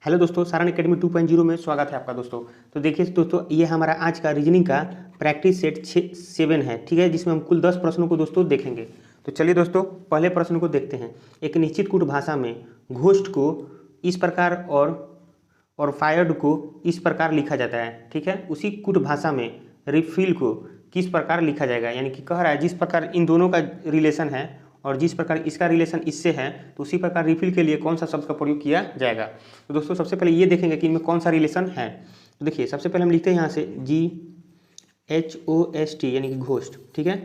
Hello दोस्तों, Saran academy 2.0 में स्वागत है आपका दोस्तों। तो देखिए दोस्तों, ये हमारा आज का रीजनिंग का प्रैक्टिस सेट 7 है, ठीक है, जिसमें हम कुल 10 प्रश्नों को दोस्तों देखेंगे। तो चलिए दोस्तों, पहले प्रश्न को देखते हैं। एक निश्चित कूट भाषा में घोस्ट को इस प्रकार और फायर्ड को इस प्रकार लिखा जाता है, ठीक है। उसी कूट भाषा में रिफिल को किस प्रकार लिखा जाएगा, यानी कि कह रहा है जिस प्रकार इन दोनों का रिलेशन है और जिस प्रकार इसका रिलेशन इससे है, तो उसी प्रकार रिफिल के लिए कौन सा शब्द का प्रयोग किया जाएगा। तो दोस्तों सबसे पहले ये देखेंगे कि इनमें कौन सा रिलेशन है। तो देखिए, सबसे पहले हम लिखते हैं यहाँ से GHOST यानी कि घोस्ट, ठीक है,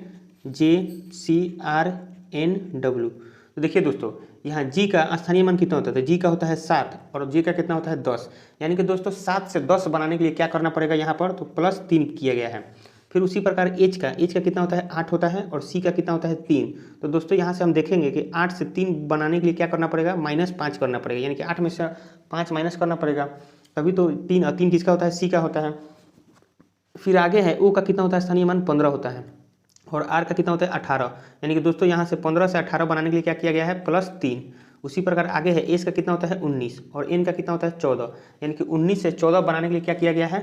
JCRNW। तो देखिए दोस्तों, यहाँ जी का स्थानीय मान कितना होता है, तो जी का होता है 7 और जी का कितना होता है 10, यानी कि दोस्तों 7 से 10 बनाने के लिए क्या करना पड़ेगा यहाँ पर, तो +3 किया गया है। फिर उसी प्रकार एच का कितना होता है 8 होता है और सी का कितना होता है 3। तो दोस्तों यहाँ से हम देखेंगे कि 8 से 3 बनाने के लिए क्या करना पड़ेगा, -5 करना पड़ेगा, यानी कि 8 में से 5 माइनस करना पड़ेगा, तभी तो 3 और 3 किसका होता है, सी का होता है। फिर आगे है ओ का कितना होता है, स्थानीय मान 15 होता है और आर का कितना होता है 18, यानी कि दोस्तों यहाँ से 15 से 18 बनाने के लिए क्या किया गया है, +3। उसी प्रकार आगे है एस का कितना होता है 19 और एन का कितना होता है 14, यानी कि 19 से 14 बनाने के लिए क्या किया गया है,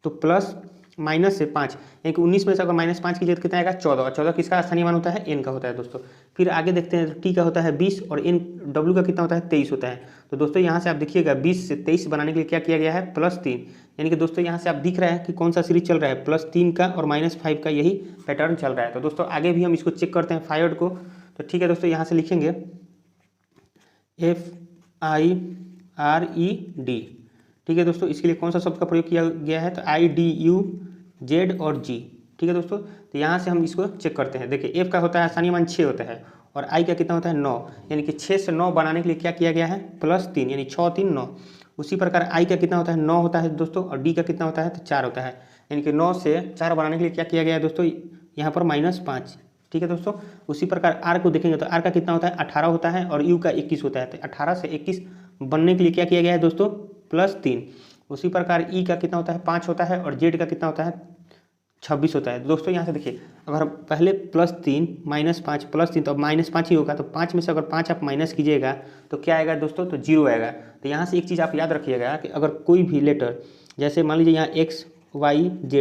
तो प्लस माइनस से 5, यानी कि 19 में से अगर -5 कीजिए तो कितना आएगा 14, और 14 किसका स्थानीय मान होता है, एन का होता है दोस्तों। फिर आगे देखते हैं, तो टी का होता है 20 और एन डब्ल्यू का कितना होता है 23 होता है। तो दोस्तों यहाँ से आप देखिएगा 20 से 23 बनाने के लिए क्या किया गया है, +3, यानी कि दोस्तों यहाँ से आप दिख रहा है कि कौन सा सीरीज चल रहा है, +3 का और -5 का यही पैटर्न चल रहा है। तो दोस्तों आगे भी हम इसको चेक करते हैं फायर्ड को। तो ठीक है दोस्तों, यहाँ से लिखेंगे FIRED, ठीक है दोस्तों। इसके लिए कौन सा शब्द का प्रयोग किया गया है, तो IDUZ और G, ठीक है दोस्तों। तो यहाँ से हम इसको चेक करते हैं। देखिए एफ का होता है स्थानीय मान 6 होता है और आई का कितना होता है 9, यानी कि 6 से 9 बनाने के लिए क्या किया गया है, +3, यानी 6 3 9। उसी प्रकार आई का कितना होता है 9 होता है दोस्तों और डी का कितना होता है, तो 4 होता है, यानी कि 9 से 4 बनाने के लिए क्या किया गया है दोस्तों, यहाँ पर -5, ठीक है दोस्तों। उसी प्रकार आर को देखेंगे तो आर का कितना होता है 18 होता है और यू का 21 होता है, तो 18 से 21 बनने के लिए क्या किया गया है दोस्तों, +3। उसी प्रकार ई का कितना होता है 5 होता है और जेड का कितना होता है 26 होता है। तो दोस्तों यहाँ से देखिए, अगर हम पहले +3 -5 +3 तो अब -5 ही होगा, तो 5 में से अगर 5 आप माइनस कीजिएगा तो क्या आएगा दोस्तों, तो 0 आएगा। तो यहाँ से एक चीज़ आप याद रखिएगा कि अगर कोई भी लेटर, जैसे मान लीजिए यहाँ X Y Z,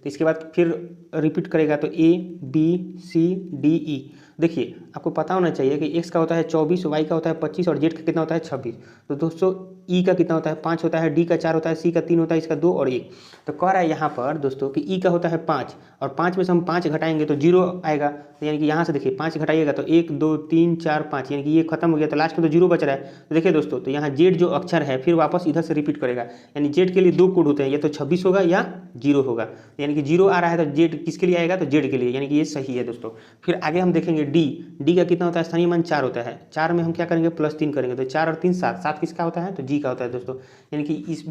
तो इसके बाद फिर रिपीट करेगा तो A B C D E। देखिए आपको पता होना चाहिए कि X का होता है 24, Y का होता है 25 और Z का कितना होता है 26। तो दोस्तों E का कितना होता है 5 होता है, D का 4 होता है, C का 3 होता है, इसका 2 और 1। तो कह रहा है यहाँ पर दोस्तों कि E का होता है 5 और 5 में से हम 5 घटाएंगे तो 0 आएगा। तो यानी कि यहाँ से देखिए 5 घटाइएगा तो 1 2 3 4 5, यानी कि ये खत्म हो गया, तो लास्ट में तो 0 बच रहा है। तो देखिए दोस्तों, तो यहाँ Z जो अक्षर है फिर वापस इधर से रिपीट करेगा, यानी Z के लिए 2 कोड होते हैं, या तो 26 होगा या 0 होगा, यानी कि 0 आ रहा है तो Z किसके लिए आएगा, तो Z के लिए, यानी कि ये सही है दोस्तों। फिर आगे हम देखेंगे D का कितना होता है, स्थानीय मान 4 होता है, 4 में हम क्या करेंगे +3 करेंगे, तो 4 और 3 7, 7 किसका होता है, तो G का होता है दोस्तों। यानी कि इस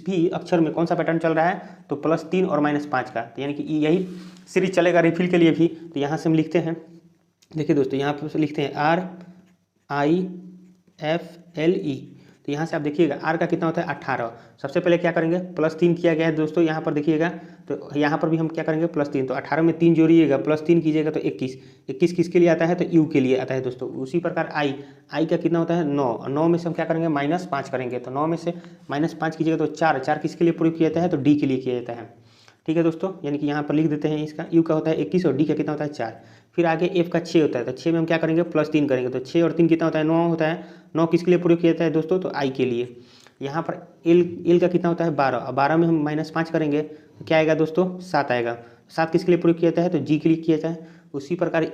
भी अक्षर में कौन सा पैटर्न चल रहा है, तो +3 और -5 का, यानी कि यही सीरीज चलेगा रिफिल के लिए भी। तो यहाँ से हम लिखते हैं, देखिए दोस्तों यहाँ पर लिखते हैं RIFLE। तो यहाँ से आप देखिएगा आर का कितना होता है 18। सबसे पहले क्या करेंगे, +3 किया गया है दोस्तों, यहाँ पर देखिएगा, तो यहाँ पर भी हम क्या करेंगे +3, तो 18 में 3 जोड़िएगा, +3 कीजिएगा तो 21, 21 किसके लिए आता है, तो यू के लिए आता है दोस्तों। उसी प्रकार आई का कितना होता है 9, 9 में से हम क्या करेंगे -5 करेंगे, तो 9 में से -5 कीजिएगा तो 4, 4 किसके लिए प्रयोग किया जाता है, तो डी के लिए किया जाता है, ठीक है दोस्तों। यानी कि यहाँ पर लिख देते हैं इसका, यू का होता है 21 और डी का कितना होता है 4। फिर आगे एफ का 6 होता है, तो 6 में हम क्या करेंगे +3 करेंगे, तो 6 और 3 कितना होता है 9 होता है, 9 किसके लिए प्रयोग किया जाता है दोस्तों, तो आई के लिए। यहाँ पर एल का कितना होता है 12, और 12 में हम -5 करेंगे तो क्या आएगा दोस्तों 7 आएगा, 7 किसके लिए प्रयोग किया जाता है, तो जी के लिए किया जाता है। उसी प्रकार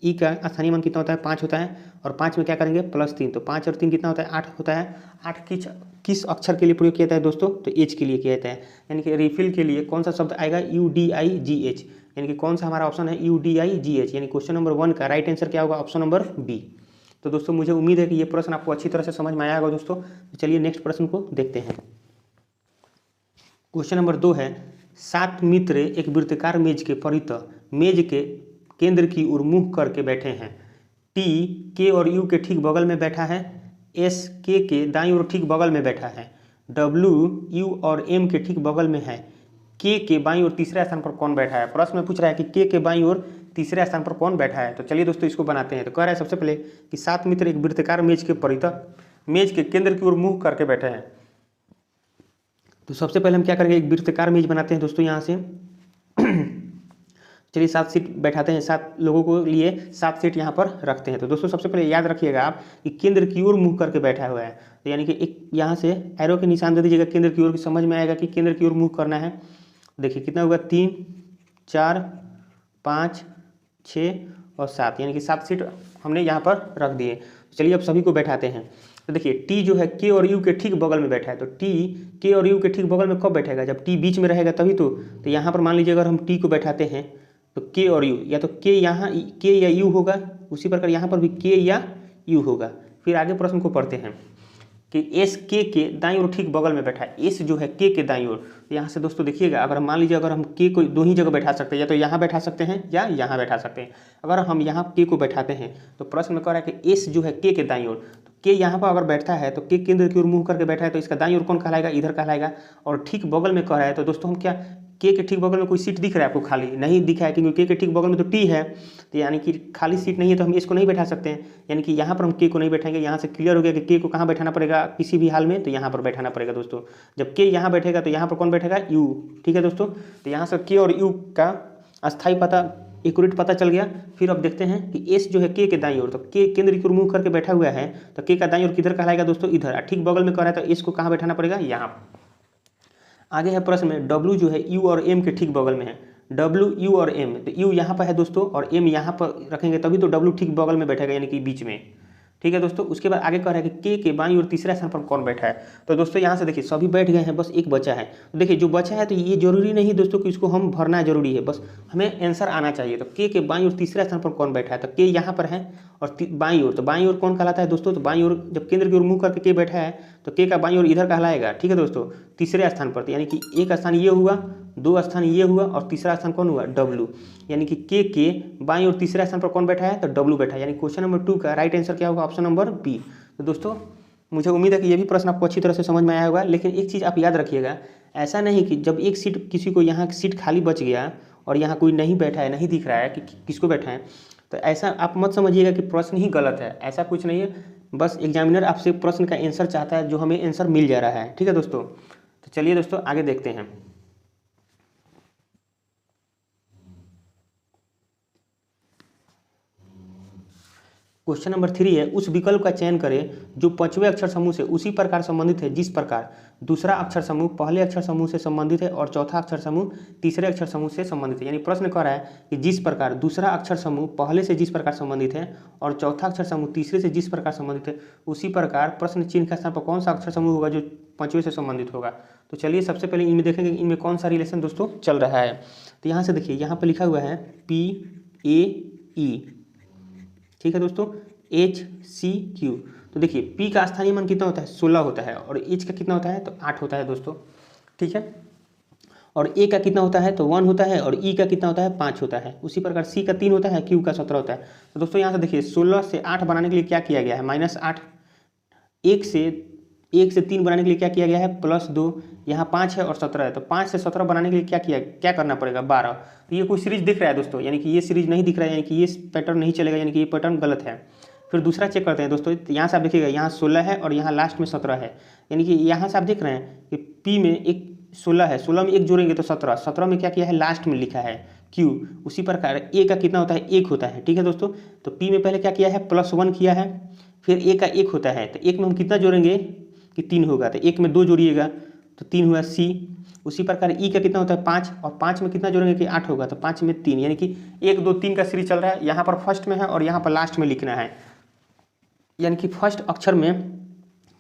ई का स्थानीय मान कितना होता है 5 होता है और 5 में क्या करेंगे +3, तो 5 और 3 कितना होता है 8 होता है। 8 किस अक्षर के लिए प्रयोग किया जाता है दोस्तों, तो एच के लिए किया जाता है, यानी कि रिफिल के लिए कौन सा शब्द आएगा, UDIGH, यानी कि कौन सा हमारा ऑप्शन है UDIGH, यानी क्वेश्चन नंबर 1 का राइट आंसर क्या होगा, ऑप्शन नंबर बी। तो दोस्तों मुझे उम्मीद है कि ये प्रश्न आपको अच्छी तरह से समझ में आया होगा दोस्तों। तो चलिए नेक्स्ट प्रश्न को देखते हैं। क्वेश्चन नंबर 2 है, 7 मित्र एक वृत्ताकार मेज के परित मेज के केंद्र की ओर मुंह करके बैठे हैं। टी के और यू के ठीक बगल में बैठा है, एस के दाईं ओर ठीक बगल में बैठा है, डब्ल्यू यू और एम के ठीक बगल में है, के बाईं ओर तीसरे स्थान पर कौन बैठा है। प्रश्न में पूछ रहा है कि के बाईं ओर तीसरे स्थान पर कौन बैठा है। तो चलिए दोस्तों इसको बनाते हैं। तो कह रहा है सबसे पहले कि 7 मित्र एक वृत्ताकार मेज के परितः मेज के केंद्र की ओर मुंह करके बैठे हैं। तो सबसे पहले हम क्या करेंगे, एक वृत्ताकार मेज बनाते हैं दोस्तों। यहाँ से चलिए 7 सीट बैठाते हैं, 7 लोगों को लिए 7 सीट यहाँ पर रखते हैं। तो दोस्तों सबसे पहले याद रखिएगा आप कि केंद्र की ओर मुंह करके बैठा हुआ है, तो यानी कि एक यहाँ से एरो के निशान दे दीजिएगा केंद्र की ओर, की समझ में आएगा कि केंद्र की ओर मुंह करना है। देखिए कितना होगा, 3 4 5 6 और 7, यानी कि 7 सीट हमने यहाँ पर रख दिए। चलिए अब सभी को बैठाते हैं। तो देखिए टी जो है के और यू के ठीक बगल में बैठा है, तो टी के और यू के ठीक बगल में कब बैठेगा, जब टी बीच में रहेगा तभी तो यहाँ पर मान लीजिए अगर हम टी को बैठाते हैं तो के और यू, या तो के यहाँ के या यू होगा, उसी प्रकार यहाँ पर भी के या यू होगा। फिर आगे प्रश्न को पढ़ते हैं कि एस के दाईं ओर ठीक बगल में बैठा है, एस जो है के दाईं ओर। तो यहाँ से दोस्तों देखिएगा, अगर मान लीजिए अगर हम के को दो ही जगह बैठा सकते हैं, या तो यहाँ बैठा सकते हैं या यहाँ बैठा सकते हैं। अगर हम यहाँ के को बैठाते हैं तो प्रश्न में कह रहा है कि एस जो है के दाईं ओर, तो के यहाँ पर अगर बैठता है तो के केंद्र की ओर मुंह करके बैठा है, तो इसका दाईं ओर कौन कहलाएगा, इधर कहलाएगा। और ठीक बगल में कह रहा है, तो दोस्तों हम क्या के ठीक बगल में कोई सीट दिख रहा है आपको, खाली नहीं दिखा है, क्योंकि के ठीक बगल में तो टी है, तो यानी कि खाली सीट नहीं है, तो हम इसको नहीं बैठा सकते हैं। यानी कि यहाँ पर हम के को नहीं बैठाएंगे। यहाँ से क्लियर हो गया कि के को कहाँ बैठाना पड़ेगा किसी भी हाल में, तो यहाँ पर बैठाना पड़ेगा दोस्तों। जब के यहाँ बैठेगा तो यहाँ पर कौन बैठेगा, यू। ठीक है दोस्तों, तो यहाँ से के और यू का अस्थायी पता, एक्यूरेट पता चल गया। फिर अब देखते हैं कि एस जो है के दाईं ओर, तो के केंद्र की ओर मुंह करके बैठा हुआ है, तो के का दाईं ओर किधर कहलाएगा दोस्तों, इधर। ठीक बगल में कर रहा है, तो एस को कहाँ बैठाना पड़ेगा, यहाँ। आगे है प्रश्न में डब्ल्यू जो है यू और एम के ठीक बगल में है, डब्ल्यू यू और एम, तो यू यहाँ पर है दोस्तों और एम यहाँ पर रखेंगे तभी तो डब्ल्यू ठीक बगल में बैठेगा, यानी कि बीच में। ठीक है दोस्तों, उसके बाद आगे कह रहा है कि के बाईं ओर तीसरा स्थान पर कौन बैठा है। तो दोस्तों यहाँ से देखिए सभी बैठ गए हैं, बस एक बचा है। तो देखिए जो बचा है तो ये जरूरी नहीं दोस्तों कि इसको हम भरना जरूरी है, बस हमें आंसर आना चाहिए। तो के बाईं ओर तीसरा स्थान पर कौन बैठा है, तो के यहाँ पर है और बाईं ओर, तो बाईं ओर कौन कहलाता है दोस्तों, तो बाईं ओर जब केंद्र की ओर मुंह करके के बैठा है तो के का बाईं ओर इधर कहलाएगा। ठीक है दोस्तों, तीसरे स्थान पर, यानी कि एक स्थान ये हुआ, 2 स्थान ये हुआ और तीसरा स्थान कौन हुआ, डब्ल्यू। यानी कि के बाईं ओर तीसरा स्थान पर कौन बैठा है, तो डब्ल्यू बैठा है। यानी क्वेश्चन नंबर 2 का राइट आंसर क्या होगा, ऑप्शन नंबर बी। तो दोस्तों मुझे उम्मीद है कि ये भी प्रश्न आपको अच्छी तरह से समझ में आया होगा। लेकिन एक चीज़ आप याद रखिएगा, ऐसा नहीं कि जब एक सीट किसी को यहाँ सीट खाली बच गया और यहाँ कोई नहीं बैठा है, नहीं दिख रहा है कि किसको बैठा है, तो ऐसा आप मत समझिएगा कि प्रश्न ही गलत है, ऐसा कुछ नहीं है। बस एग्जामिनर आपसे प्रश्न का आंसर चाहता है जो हमें आंसर मिल जा रहा है। ठीक है दोस्तों, तो चलिए दोस्तों आगे देखते हैं। क्वेश्चन नंबर 3 है, उस विकल्प का चयन करें जो 5वें अक्षर समूह से उसी प्रकार संबंधित है जिस प्रकार दूसरा अक्षर समूह पहले अक्षर समूह से संबंधित है और चौथा अक्षर समूह तीसरे अक्षर समूह से संबंधित है। यानी प्रश्न कह रहा है कि जिस प्रकार दूसरा अक्षर समूह पहले से जिस प्रकार संबंधित है और चौथा अक्षर समूह तीसरे से जिस प्रकार संबंधित है, उसी प्रकार प्रश्न चिन्ह का स्थान पर कौन सा अक्षर समूह होगा जो 5वें से संबंधित होगा। तो चलिए सबसे पहले इनमें देखेंगे इनमें कौन सा रिलेशन दोस्तों चल रहा है। तो यहाँ से देखिए, यहाँ पर लिखा हुआ है PAE। ठीक है दोस्तों, HCQ। तो देखिए P का स्थानीय मान कितना होता है, 16 होता है, और H का कितना होता है, तो 8 होता है दोस्तों। ठीक है, और A का कितना होता है, तो 1 होता है, और E का कितना होता है, 5 होता है। उसी प्रकार C का 3 होता है, Q का 17 होता है। तो दोस्तों यहाँ से देखिए 16 से 8 बनाने के लिए क्या किया गया है, -8। 1 से 3 बनाने के लिए क्या किया गया है, +2। यहाँ 5 है और 17 है, तो 5 से 17 बनाने के लिए क्या करना पड़ेगा, 12। तो ये कोई सीरीज दिख रहा है दोस्तों, यानी कि ये सीरीज नहीं दिख रहा है, यानी कि ये पैटर्न नहीं चलेगा, यानी कि ये पैटर्न गलत है। फिर दूसरा चेक करते हैं दोस्तों। यहाँ से आप देखिएगा, यहाँ 16 है और यहाँ लास्ट में 17 है, यानी कि यहाँ से आप देख रहे हैं कि P में एक 16 है, 16 में एक जोड़ेंगे तो 17, 17 में क्या किया है, लास्ट में लिखा है Q। उसी प्रकार A का कितना होता है, 1 होता है। ठीक है दोस्तों, तो P में पहले क्या किया है, +1 किया है, फिर A का 1 होता है, तो 1 में हम कितना जोड़ेंगे कि 3 होगा, तो 1 में 2 जोड़िएगा तो 3 हुआ C। उसी प्रकार E का कितना होता है, 5, और 5 में कितना जोड़ेंगे कि 8 होगा, तो 5 में 3, यानी कि 1 2 3 का सीरीज चल रहा है। यहाँ पर फर्स्ट में है और यहाँ पर लास्ट में लिखना है, यानी कि फर्स्ट अक्षर में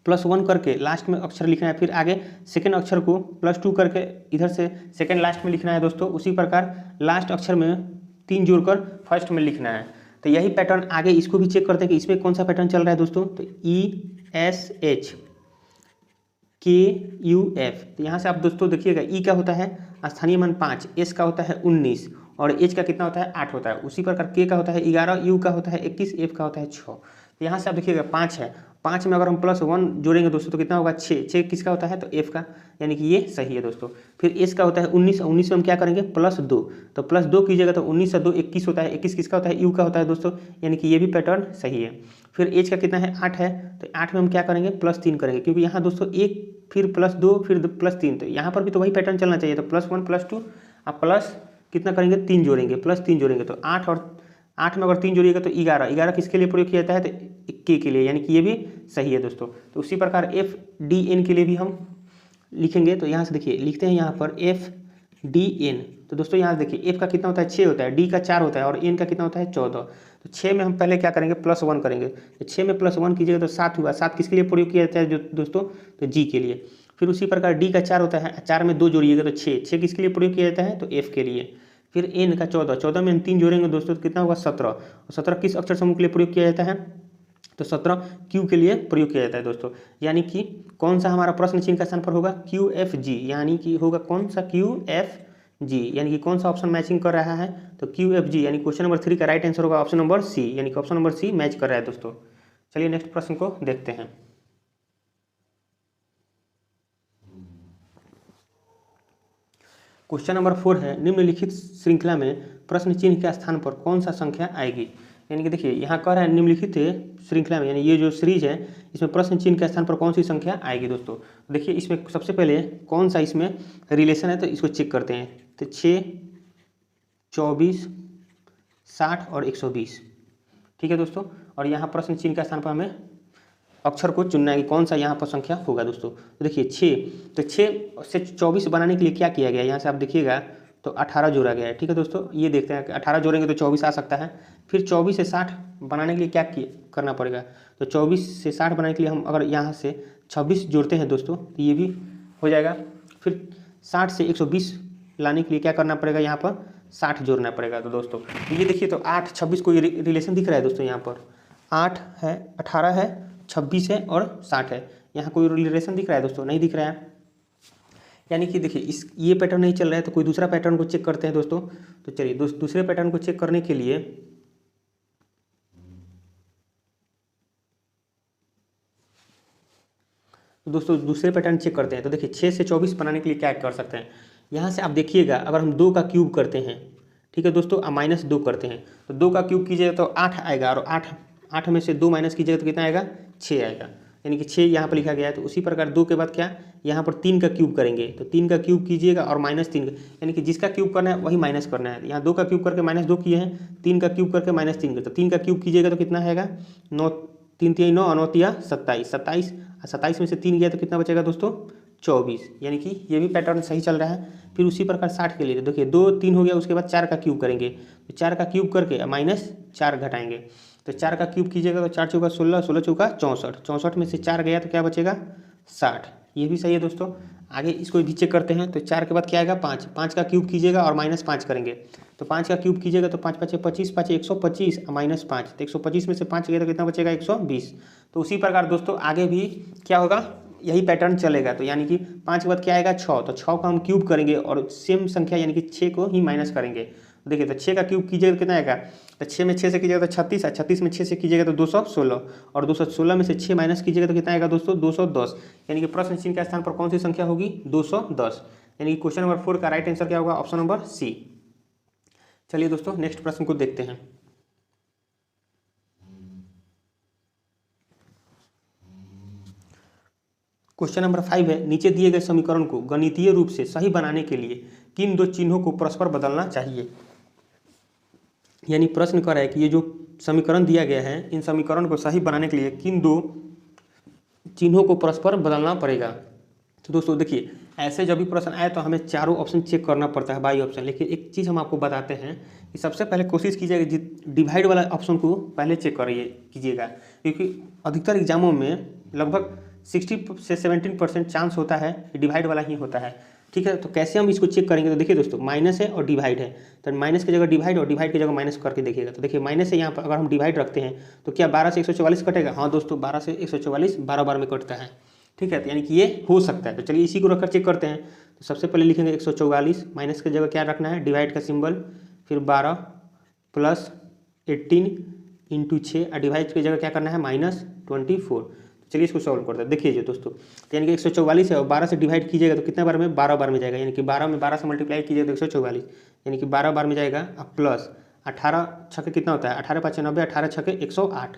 +1 करके लास्ट में अक्षर लिखना है, फिर आगे सेकेंड अक्षर को +2 करके इधर से सेकेंड लास्ट में लिखना है दोस्तों। उसी प्रकार लास्ट अक्षर में 3 जोड़कर फर्स्ट में लिखना है। तो यही पैटर्न आगे इसको भी चेक करते हैं कि इसमें कौन सा पैटर्न चल रहा है दोस्तों। तो ESHKUF। तो यहाँ से आप दोस्तों देखिएगा, E का होता है स्थानीय मान 5, S का होता है 19 और H का कितना होता है, 8 होता है। उसी प्रकार K का होता है 11, U का होता है 21, F का होता है 6। तो यहाँ से आप देखिएगा 5 है 5 में अगर हम +1 जोड़ेंगे दोस्तों तो कितना होगा 6। 6 किसका होता है तो एफ का, यानी कि ये सही है दोस्तों। फिर एस का होता है 19, 19 में हम क्या करेंगे +2, तो +2 कीजिएगा तो 19 से 2 21 होता है। 21 किसका होता है यू का होता है दोस्तों, यानी कि ये भी पैटर्न सही है। फिर एज का कितना है 8 है, तो 8 में हम क्या करेंगे +3 करेंगे, क्योंकि यहाँ दोस्तों 1 फिर +2 फिर +3, तो यहाँ पर भी तो वही पैटर्न चलना चाहिए। तो +1 +2 आप प्लस कितना करेंगे 3 जोड़ेंगे, +3 जोड़ेंगे तो 8, और 8 में अगर 3 जोड़िएगा तो 11। 11 किसके लिए प्रयोग किया जाता है तो के लिए, यानी कि ये भी सही है दोस्तों। तो उसी प्रकार एफ डी एन के लिए भी हम लिखेंगे। तो यहाँ से देखिए लिखते हैं यहाँ पर एफ डी एन। तो दोस्तों यहाँ देखिए एफ का कितना होता है 6 होता है, डी का 4 होता है और एन का कितना होता है 14। तो 6 में हम पहले क्या करेंगे +1 करेंगे, तो 6 में +1 कीजिएगा तो 7 हुआ। 7 किसके लिए प्रयोग किया जाता है जो दोस्तों तो जी के लिए। फिर उसी प्रकार डी का 4 होता है, 4 में 2 जोड़िएगा तो 6। 6 किसके लिए प्रयोग किया जाता है तो एफ के लिए। फिर एन का 14, 14 में हम 3 जोड़ेंगे दोस्तों तो कितना होगा 17, और 17 किस अक्षर समूह के लिए प्रयोग किया जाता है तो 17 क्यू के लिए प्रयोग किया जाता है दोस्तों। यानी कि कौन सा हमारा प्रश्न चिन्ह का स्थान पर होगा क्यू एफ जी, यानी कि होगा कौन सा क्यू एफ जी, यानी कि कौन सा ऑप्शन मैचिंग कर रहा है तो क्यू एफ जी, यानी क्वेश्चन नंबर 3 का राइट आंसर होगा ऑप्शन नंबर सी, यानी कि ऑप्शन नंबर सी मैच कर रहा है दोस्तों। चलिए नेक्स्ट प्रश्न को देखते हैं। क्वेश्चन नंबर 4 है, निम्नलिखित श्रृंखला में प्रश्न चिन्ह के स्थान पर कौन सा संख्या आएगी। यानी कि देखिए यहाँ कह रहा है निम्नलिखित श्रृंखला में, यानी ये जो सीरीज है इसमें प्रश्न चिन्ह के स्थान पर कौन सी संख्या आएगी दोस्तों। देखिए इसमें सबसे पहले कौन सा इसमें रिलेशन है तो इसको चेक करते हैं। तो 6, 24, 60 और 120, ठीक है दोस्तों। और यहाँ प्रश्न चिन्ह के स्थान पर हमें अक्षर को चुनना है कि कौन सा यहाँ पर संख्या होगा दोस्तों। तो देखिए 6, तो 6 से 24 बनाने के लिए क्या किया गया, यहाँ से आप देखिएगा तो 18 जोड़ा गया है, ठीक है दोस्तों। ये देखते हैं कि 18 जोड़ेंगे तो 24 आ सकता है। फिर 24 से 60 बनाने के लिए क्या करना पड़ेगा, तो 24 से 60 बनाने के लिए हम अगर यहाँ से 26 जोड़ते हैं दोस्तों तो ये भी हो जाएगा। फिर 60 से 120 लाने के लिए क्या करना पड़ेगा, यहाँ पर 60 जोड़ना पड़ेगा। तो दोस्तों ये देखिए तो 8, 26 कोई रिलेशन दिख रहा है दोस्तों, यहाँ पर 8 है, 18 है, 26 है और 60 है। यहाँ कोई रिलेशन दिख रहा है दोस्तों, नहीं दिख रहा है। यानी कि देखिए ये पैटर्न नहीं चल रहा है तो कोई दूसरा पैटर्न को चेक करते हैं दोस्तों। तो चलिए दूसरे पैटर्न को चेक करने के लिए दोस्तों दूसरे पैटर्न चेक करते हैं। तो देखिए 6 से 24 बनाने के लिए क्या कर सकते हैं, यहाँ से आप देखिएगा अगर हम 2 का क्यूब करते हैं, ठीक है दोस्तों, -2 करते हैं तो 2 का क्यूब कीजिएगा तो 8 आएगा, और 8 में से 2 माइनस कीजिएगा तो कितना आएगा 6 आएगा, यानी कि 6 यहाँ पर लिखा गया है। तो उसी प्रकार 2 के बाद क्या यहाँ पर 3 का क्यूब करेंगे, तो 3 का क्यूब कीजिएगा और -3 यानी कि जिसका क्यूब करना है वही माइनस करना है। यहाँ 2 का क्यूब करके -2 किए हैं, 3 का क्यूब करके -3, तो 3 का क्यूब कीजिएगा तो कितना आएगा 9, 3 3 9 9 27, 27 में से 3 गया तो कितना बचेगा दोस्तों 24, यानी कि ये भी पैटर्न सही चल रहा है। फिर उसी प्रकार 60 के लिए देखिए 2 3 हो गया, उसके बाद 4 का क्यूब करेंगे, तो 4 का क्यूब करके -4 घटाएंगे, तो 4 का क्यूब कीजिएगा तो 4 चौका 16, 16 चौका 64, 64 में से 4 गया तो क्या बचेगा 60, ये भी सही है दोस्तों। आगे इसको भी चेक करते हैं। तो 4 के बाद क्या आएगा 5, 5 का क्यूब कीजिएगा और -5 करेंगे, तो 5 का क्यूब कीजिएगा तो 5 5 25, 5 125 -5, तो 125 में से 5 गया तो कितना बचेगा 120। तो उसी प्रकार दोस्तों आगे भी क्या होगा यही पैटर्न चलेगा। तो यानी कि 5 के बाद क्या आएगा 6, तो 6 का हम क्यूब करेंगे और सेम संख्या यानी कि 6 को ही माइनस करेंगे। देखिए तो 6 का क्यूब कीजिएगा तो कितना आएगा, तो 6 में 6 से कीजिएगा तो 36, 36 में 6 से कीजिएगा तो 216, और 216 में से 6 माइनस कीजिएगा तो कितना आएगा दोस्तों 210, यानी कि प्रश्न चिन्ह के स्थान पर कौन सी संख्या होगी 210, यानी कि क्वेश्चन नंबर 4 का राइट आंसर क्या होगा ऑप्शन नंबर सी। चलिए दोस्तों नेक्स्ट प्रश्न को देखते हैं। क्वेश्चन नंबर 5 है, नीचे दिए गए समीकरण को गणितीय रूप से सही बनाने के लिए किन 2 चिन्हों को परस्पर बदलना चाहिए। यानी प्रश्न कर रहा है कि ये जो समीकरण दिया गया है इन समीकरण को सही बनाने के लिए किन 2 चिन्हों को परस्पर बदलना पड़ेगा। तो दोस्तों देखिए ऐसे जब भी प्रश्न आए तो हमें चारों ऑप्शन चेक करना पड़ता है बाई ऑप्शन, लेकिन एक चीज़ हम आपको बताते हैं कि सबसे पहले कोशिश कीजिएगा डिवाइड वाला ऑप्शन को पहले चेक कीजिएगा, क्योंकि अधिकतर एग्जामों में लगभग 60 से 17% चांस होता है कि डिवाइड वाला ही होता है, ठीक है। तो कैसे हम इसको चेक करेंगे, तो देखिए दोस्तों माइनस है और डिवाइड है, तो माइनस की जगह डिवाइड और डिवाइड की जगह माइनस करके देखिएगा। तो देखिए माइनस से यहाँ पर अगर हम डिवाइड रखते हैं तो क्या 12 से 144 कटेगा, हाँ दोस्तों 12 से 144 12 बार में कटता है, ठीक है। तो यानी कि ये हो सकता है। तो चलिए इसी को रखकर चेक करते हैं। तो सबसे पहले लिखेंगे 144, माइनस की जगह क्या रखना है डिवाइड का सिंबल, फिर 12 प्लस 18 इंटू 6 और डिवाइड की जगह क्या करना है -24। चलिए इसको सॉल्व करते हैं। देखिए जो दोस्तों, तो यानी कि 144 है और 12 से डिवाइड कीजिएगा तो कितना बार में, 12 बार में जाएगा, यानी कि 12 में 12 से मल्टीप्लाई कीजिएगा तो 144, यानी कि 12 बार में जाएगा। अब प्लस 18 छक्के कितना होता है, 18 5 90, 18 छक्के 108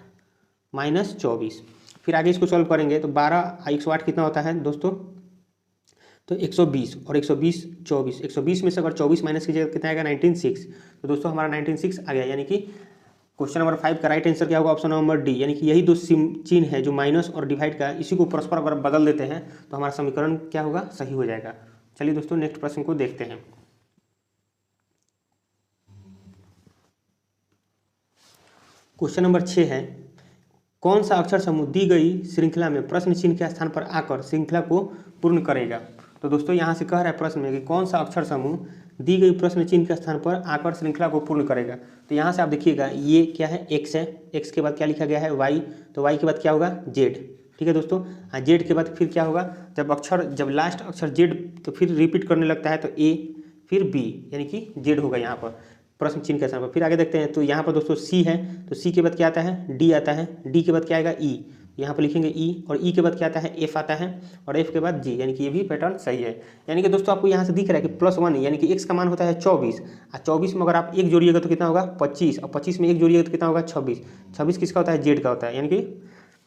माइनस 24। फिर आगे इसको सॉल्व करेंगे तो 12 108 कितना होता है दोस्तों, तो 120 और 120 24, 120 में से अगर 24 माइनस कीजिएगा कितना आएगा, 196। तो दोस्तों हमारा 196 आ गया, यानी कि क्वेश्चन नंबर 5 का राइट आंसर क्या होगा, ऑप्शन नंबर डी। यानी कि यही दो चिन्ह है जो माइनस और डिवाइड का, इसी को परस्पर अगर बदल देते हैं तो हमारा समीकरण क्या होगा, सही हो जाएगा। चलिए दोस्तों नेक्स्ट प्रश्न को देखते हैं। क्वेश्चन नंबर 6 है, कौन सा अक्षर समूह दी गई श्रृंखला में प्रश्न चिन्ह के स्थान पर आकर श्रृंखला को पूर्ण करेगा। तो दोस्तों यहाँ से कह रहा है प्रश्न में कि कौन सा अक्षर समूह दी गई प्रश्न चिन्ह के स्थान पर आकर श्रृंखला को पूर्ण करेगा। तो यहाँ से आप देखिएगा ये क्या है, एक्स है, एक्स के बाद क्या लिखा गया है, वाई, तो वाई के बाद क्या होगा, जेड। ठीक है दोस्तों, जेड के बाद फिर क्या होगा, जब लास्ट अक्षर जेड तो फिर रिपीट करने लगता है तो ए फिर बी, यानी कि जेड होगा यहाँ पर प्रश्न चिन्ह के स्थान पर। फिर आगे देखते हैं तो यहाँ पर दोस्तों सी है, तो सी के बाद क्या आता है, डी आता है, डी के बाद क्या आएगा, ई, यहाँ पर लिखेंगे ई, और ई के बाद क्या आता है, एफ आता है, और एफ के बाद जी, यानी कि ये भी पैटर्न सही है। यानी कि दोस्तों आपको यहाँ से दिख रहा है कि +1 यानी कि एक्स का मान होता है 24, और 24 में अगर आप एक जोड़िएगा तो कितना होगा 25, और 25 में एक जोड़िएगा तो कितना होगा 26, 26 किसका होता है, जेड का होता है, यानी कि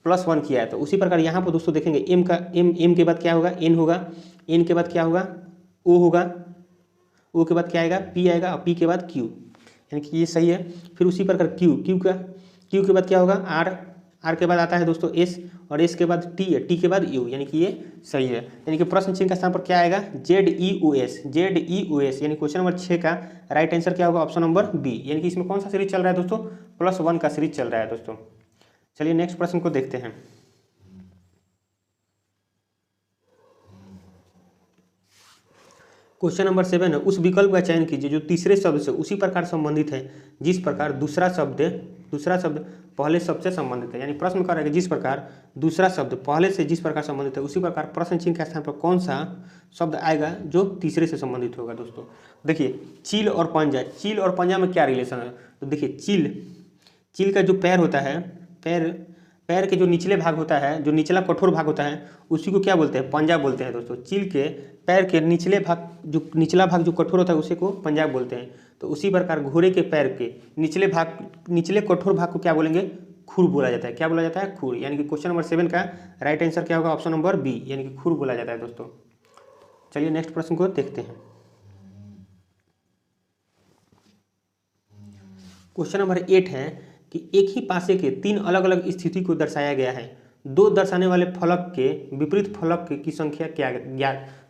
+1 किया है। तो उसी प्रकार यहाँ पर दोस्तों देखेंगे एम के बाद क्या होगा, एन होगा, एन के बाद क्या होगा, ओ होगा, ओ के बाद क्या आएगा, पी आएगा, और पी के बाद क्यू, यानी कि ये सही है। फिर उसी प्रकार क्यू के बाद क्या होगा, आर के बाद आता है दोस्तों एस, और एस के बाद टी है, टी के बाद यू, यानी कि ये सही है। यानी कि प्रश्न चिन्ह का स्थान पर क्या आएगा, ZEOS, ZEOS, यानी क्वेश्चन नंबर 6 का राइट आंसर क्या होगा, ऑप्शन नंबर बी। यानी कि इसमें कौन सा सीरीज चल रहा है दोस्तों, +1 का सीरीज चल रहा है दोस्तों। चलिए नेक्स्ट प्रश्न को देखते हैं। क्वेश्चन नंबर 7 है, उस विकल्प का चयन कीजिए जो तीसरे शब्द से उसी प्रकार संबंधित है जिस प्रकार दूसरा शब्द पहले शब्द से संबंधित है। यानी प्रश्न कर रहा है कि जिस प्रकार दूसरा शब्द पहले से जिस प्रकार संबंधित है उसी प्रकार प्रश्न चिन्ह के स्थान पर कौन सा शब्द आएगा जो तीसरे से संबंधित होगा। दोस्तों देखिए चील और पंजा, चील और पंजा में क्या रिलेशन है, तो देखिए चील का जो पैर होता है, पैर के जो निचले भाग होता है, जो निचला कठोर भाग होता है उसी को क्या बोलते हैं, पंजा बोलते हैं दोस्तों। चील के पैर के निचला भाग जो कठोर होता है उसी को पंजा बोलते हैं। तो उसी प्रकार घोड़े के पैर के निचले कठोर भाग को क्या बोलेंगे, खुर बोला जाता है। क्या बोला जाता है, खुर। यानी कि क्वेश्चन नंबर 7 का राइट आंसर क्या होगा, ऑप्शन नंबर बी, यानी कि खुर बोला जाता है दोस्तों। चलिए नेक्स्ट प्रश्न को देखते हैं। क्वेश्चन नंबर 8 है कि एक ही पासे के 3 अलग अलग स्थिति को दर्शाया गया है, दो दर्शाने वाले फलक के विपरीत फलक की संख्या क्या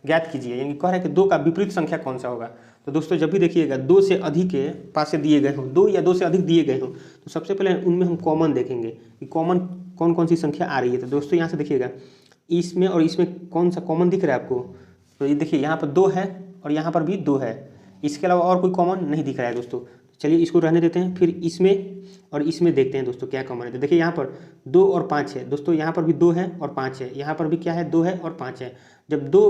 ज्ञात कीजिए। यानी कह रहा है कि 2 का विपरीत संख्या कौन सा होगा। तो दोस्तों जब भी देखिएगा 2 से अधिक के पासे दिए गए हों, 2 या 2 से अधिक दिए गए हों, तो सबसे पहले उनमें हम कॉमन देखेंगे कि कॉमन कौन कौन सी संख्या आ रही है। तो दोस्तों यहाँ से देखिएगा इसमें और इसमें कौन सा कॉमन दिख रहा है आपको, तो ये देखिए यहाँ पर 2 है और यहाँ पर भी 2 है, इसके अलावा और कोई कॉमन नहीं दिख रहा है दोस्तों। चलिए इसको रहने देते हैं, फिर इसमें और इसमें देखते हैं दोस्तों क्या कॉमन है। तो देखिए यहाँ पर 2 और 5 है दोस्तों, यहाँ पर भी 2 है और 5 है, यहाँ पर भी क्या है 2 है और 5 है। जब 2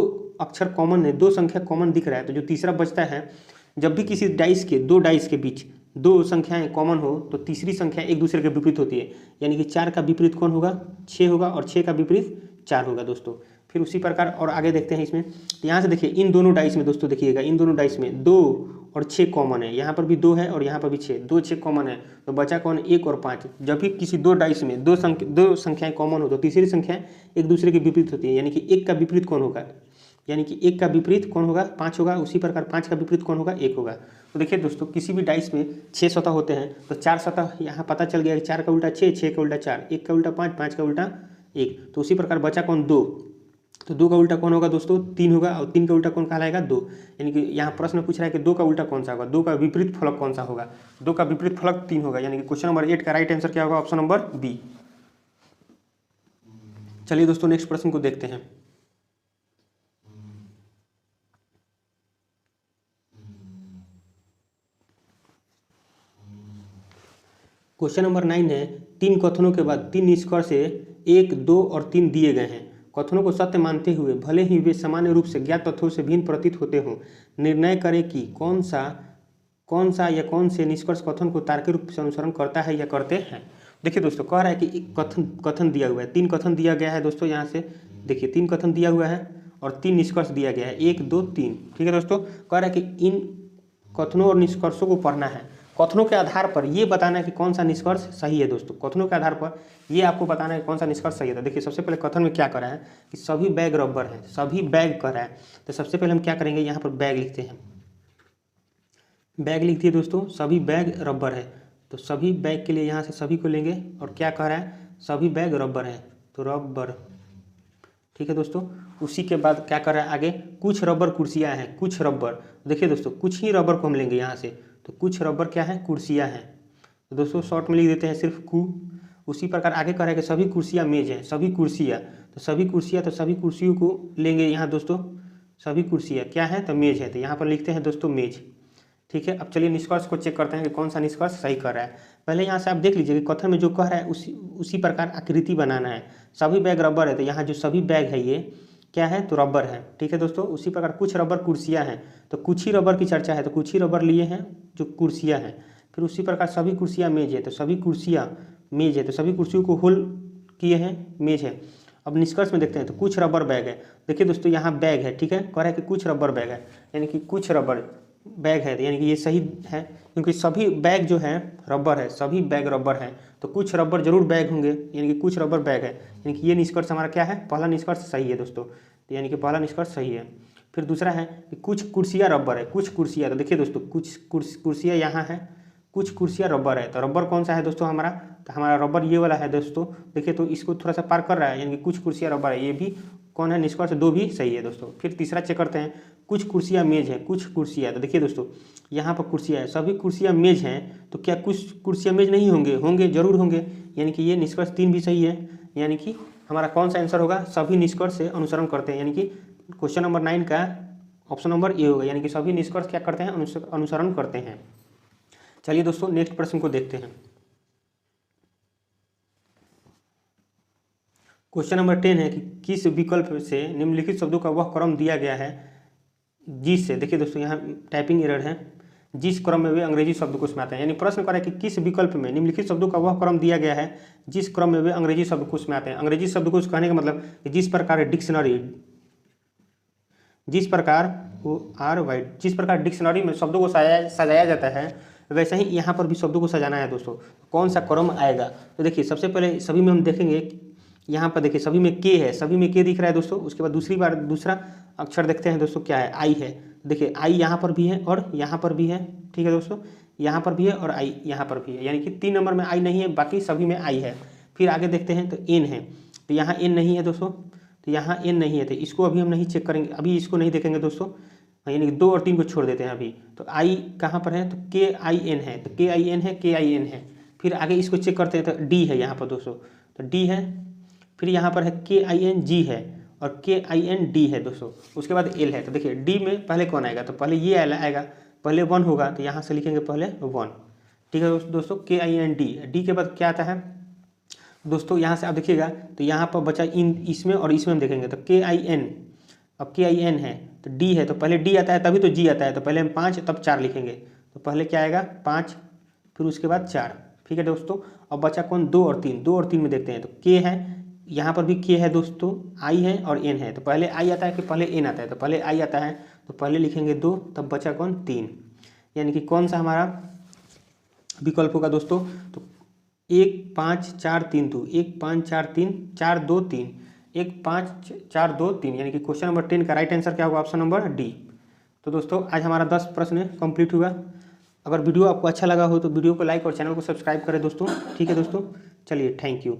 अक्षर कॉमन है, 2 संख्या कॉमन दिख रहा है, तो जो तीसरा बचता है, जब भी किसी दो डाइस के बीच 2 संख्याएं कॉमन हो तो तीसरी संख्या एक दूसरे के विपरीत होती है। यानी कि 4 का विपरीत कौन होगा, 6 होगा, और 6 का विपरीत 4 होगा दोस्तों। फिर उसी प्रकार और आगे देखते हैं इसमें, तो यहाँ से देखिए इन दोनों डाइस में दोस्तों देखिएगा, इन दोनों डाइस में 2 और 6 कॉमन है, यहाँ पर भी 2 है और यहाँ पर भी 6, 2 6 कॉमन है, तो बचा कौन 1 और 5। जब भी किसी 2 डाइस में 2 संख्याएं कॉमन हो तो तीसरी संख्या एक दूसरे के विपरीत होती है। यानी कि 1 का विपरीत कौन होगा, यानी कि 1 का विपरीत कौन होगा, 5 होगा। उसी प्रकार 5 का विपरीत कौन होगा, 1 होगा। तो देखिए दोस्तों किसी भी डाइस में 6 सतह होते हैं, तो 4 सतह यहाँ पता चल गया कि 4 का उल्टा 6, 6 का उल्टा 4, 1 का उल्टा 5, 5 का उल्टा 1। तो उसी प्रकार बचा कौन 2, तो 2 का उल्टा कौन होगा दोस्तों, 3 होगा, और 3 का उल्टा कौन कहलाएगा 2। यानी कि यहाँ प्रश्न पूछ रहा है कि 2 का उल्टा कौन सा होगा, 2 का विपरीत फलक कौन सा होगा, 2 का विपरीत फलक 3 होगा। यानी कि क्वेश्चन नंबर 8 का राइट आंसर क्या होगा, ऑप्शन नंबर बी। चलिए दोस्तों नेक्स्ट प्रश्न को देखते हैं। क्वेश्चन नंबर 9 है, 3 कथनों के बाद 3 निष्कर्ष 1, 2 और 3 दिए गए हैं। कथनों को सत्य मानते हुए भले ही वे सामान्य रूप से ज्ञात तथ्यों से भिन्न प्रतीत होते हों, निर्णय करें कि कौन सा या कौन से निष्कर्ष कथन को तार्किक रूप से अनुसरण करता है या करते हैं। देखिए दोस्तों, कह रहा है कि एक कथन दिया हुआ है, 3 कथन दिया गया है दोस्तों। यहाँ से देखिए 3 कथन दिया हुआ है और 3 निष्कर्ष दिया गया है, 1 2 3। ठीक है दोस्तों, कह रहा है कि इन कथनों और निष्कर्षों को पढ़ना है। कथनों के आधार पर ये बताना है कि कौन सा निष्कर्ष सही है दोस्तों। कथनों के आधार पर ये आपको बताना है कौन सा निष्कर्ष सही है। तो देखिए सबसे पहले कथन में क्या करा है कि सभी बैग रबर है, सभी बैग करा है। तो सबसे पहले हम क्या करेंगे, यहाँ पर बैग लिखते हैं, बैग लिख दिए दोस्तों, सभी बैग रबर है। तो सभी बैग के लिए यहाँ से सभी को लेंगे और क्या कह रहा है, सभी बैग रबर है, तो रबर। ठीक है दोस्तों, उसी के बाद क्या कर रहा है आगे, कुछ रबर कुर्सियाँ हैं, कुछ रबर। देखिए दोस्तों, कुछ ही रबर को हम लेंगे यहाँ से, तो कुछ रबर क्या है, कुर्सियाँ हैं। तो दोस्तों शॉर्ट में लिख देते हैं सिर्फ कु। उसी प्रकार आगे कह रहा है कि सभी कुर्सियाँ मेज हैं, सभी कुर्सियाँ, तो सभी कुर्सियाँ, तो सभी कुर्सियों को लेंगे यहाँ दोस्तों, सभी कुर्सियाँ क्या है, तो मेज है, तो यहाँ पर लिखते हैं दोस्तों मेज। ठीक है, अब चलिए निष्कर्ष को चेक करते हैं कि कौन सा निष्कर्ष सही कर रहा है। पहले यहाँ से आप देख लीजिए कि कथन में जो कह रहा है उसी प्रकार आकृति बनाना है। सभी बैग रबर है, तो यहाँ जो सभी बैग है ये क्या है, तो रबर है। ठीक है दोस्तों, उसी प्रकार कुछ रबर कुर्सियाँ हैं, तो कुछ ही रबर की चर्चा है, तो कुछ ही रबर लिए हैं जो कुर्सियाँ हैं। फिर उसी प्रकार सभी कुर्सियाँ मेज है, तो सभी कुर्सियाँ मेज है, तो सभी कुर्सियों को होल किए हैं, मेज है। अब निष्कर्ष में देखते हैं, तो कुछ रबर बैग है। देखिए दोस्तों, यहाँ बैग है, ठीक है, कह रहा है कि कुछ रबर बैग है, यानी कि कुछ रबर बैग है, यानी कि ये सही है, क्योंकि सभी बैग जो है रबर है, सभी बैग रबर है, तो कुछ रबर जरूर बैग होंगे, यानी कि कुछ रबर बैग है, यानी कि ये निष्कर्ष हमारा क्या है, पहला निष्कर्ष सही है दोस्तों। तो यानी कि पहला निष्कर्ष सही है। फिर दूसरा है कि कुछ कुर्सियाँ रबर है, कुछ कुर्सियाँ, तो देखिए दोस्तों कुछ कुर्सियाँ यहाँ है, कुछ कुर्सियाँ रबर है, तो रबर कौन सा है दोस्तों हमारा, तो हमारा रबर ये वाला है दोस्तों। देखिए तो इसको थोड़ा सा पार कर रहा है, यानी कि कुछ कुर्सियाँ रबर है, ये भी कौन है, निष्कर्ष 2 भी सही है दोस्तों। फिर तीसरा चेक करते हैं, कुछ कुर्सियाँ मेज है, कुछ कुर्सियाँ, तो देखिए दोस्तों यहाँ पर कुर्सियाँ है, सभी कुर्सियाँ मेज हैं, तो क्या कुछ कुर्सियाँ मेज नहीं होंगे, होंगे जरूर होंगे, यानी कि ये निष्कर्ष 3 भी सही है। यानी कि हमारा कौन सा आंसर होगा, सभी निष्कर्ष से अनुसरण करते हैं, यानी कि क्वेश्चन नंबर 9 का ऑप्शन नंबर ए होगा, यानी कि सभी निष्कर्ष क्या करते हैं, अनुसरण करते हैं। चलिए दोस्तों नेक्स्ट प्रश्न को देखते हैं। क्वेश्चन नंबर 10 है कि किस विकल्प से निम्नलिखित शब्दों का वह क्रम दिया गया है जिससे, देखिए दोस्तों यहाँ टाइपिंग एरर है, जिस क्रम में वे अंग्रेजी शब्दकोश में आते हैं। यानी प्रश्न कर रहा है कि किस विकल्प में निम्नलिखित शब्दों का वह क्रम दिया गया है जिस क्रम में वे अंग्रेजी शब्दकोश में आते हैं। अंग्रेजी शब्दकोश कहने का मतलब जिस प्रकार डिक्शनरी, जिस प्रकार डिक्शनरी में शब्दों को सजाया जाता है, वैसे ही यहाँ पर भी शब्दों को सजाना है दोस्तों। कौन सा क्रम आएगा, तो देखिए सबसे पहले सभी में हम देखेंगे, यहाँ पर देखिए सभी में के है, सभी में के दिख रहा है दोस्तों। उसके बाद दूसरा अक्षर देखते हैं दोस्तों क्या है, आई है। देखिए आई यहाँ पर भी है और यहाँ पर भी है, ठीक है दोस्तों, यहाँ पर भी है और आई यहाँ पर भी है, यानी कि 3 नंबर में आई नहीं है, बाकी सभी में आई है। फिर आगे देखते हैं तो एन है, तो यहाँ एन नहीं है दोस्तों, तो यहाँ एन नहीं है, तो इसको अभी हम नहीं चेक करेंगे, अभी इसको नहीं देखेंगे दोस्तों, यानी कि 2 और 3 को छोड़ देते हैं अभी। तो आई कहाँ पर है, तो के आई एन है, तो के आई एन है, के आई एन है। फिर आगे इसको चेक करते हैं, तो डी है यहाँ पर दोस्तों, तो डी है। फिर यहाँ पर है के आई एन जी है और के आई एन डी है दोस्तों। उसके बाद एल है, तो देखिए डी में पहले कौन आएगा, तो पहले ये आएगा, पहले 1 होगा, तो यहाँ से लिखेंगे पहले 1। ठीक है दोस्तों, के आई एन डी, डी के बाद क्या आता है दोस्तों, यहाँ से आप देखिएगा तो यहाँ पर बचा इन, इसमें और इसमें हम देखेंगे तो के आई एन, अब के आई एन है तो डी है, तो पहले डी आता है तभी तो जी आता है, तो पहले हम 5 तब 4 लिखेंगे, तो पहले क्या आएगा 5, फिर उसके बाद 4। ठीक है दोस्तों, अब बचा कौन, 2 और 3, 2 और 3 में देखते हैं, तो के है, यहाँ पर भी के है दोस्तों, आई है और एन है, तो पहले आई आता है कि पहले एन आता है, तो पहले आई आता है, तो पहले लिखेंगे 2, तब बचा कौन 3, यानी कि कौन सा हमारा विकल्प होगा दोस्तों, तो 1 5 4 3 2, 1 5 4 3 4 2 3, 1 5 4 2 3, यानी कि क्वेश्चन नंबर 10 का राइट आंसर क्या होगा, ऑप्शन नंबर डी। तो दोस्तों आज हमारा 10 प्रश्न कंप्लीट हुआ। अगर वीडियो आपको अच्छा लगा हो तो वीडियो को लाइक और चैनल को सब्सक्राइब करें दोस्तों। ठीक है दोस्तों, चलिए थैंक यू।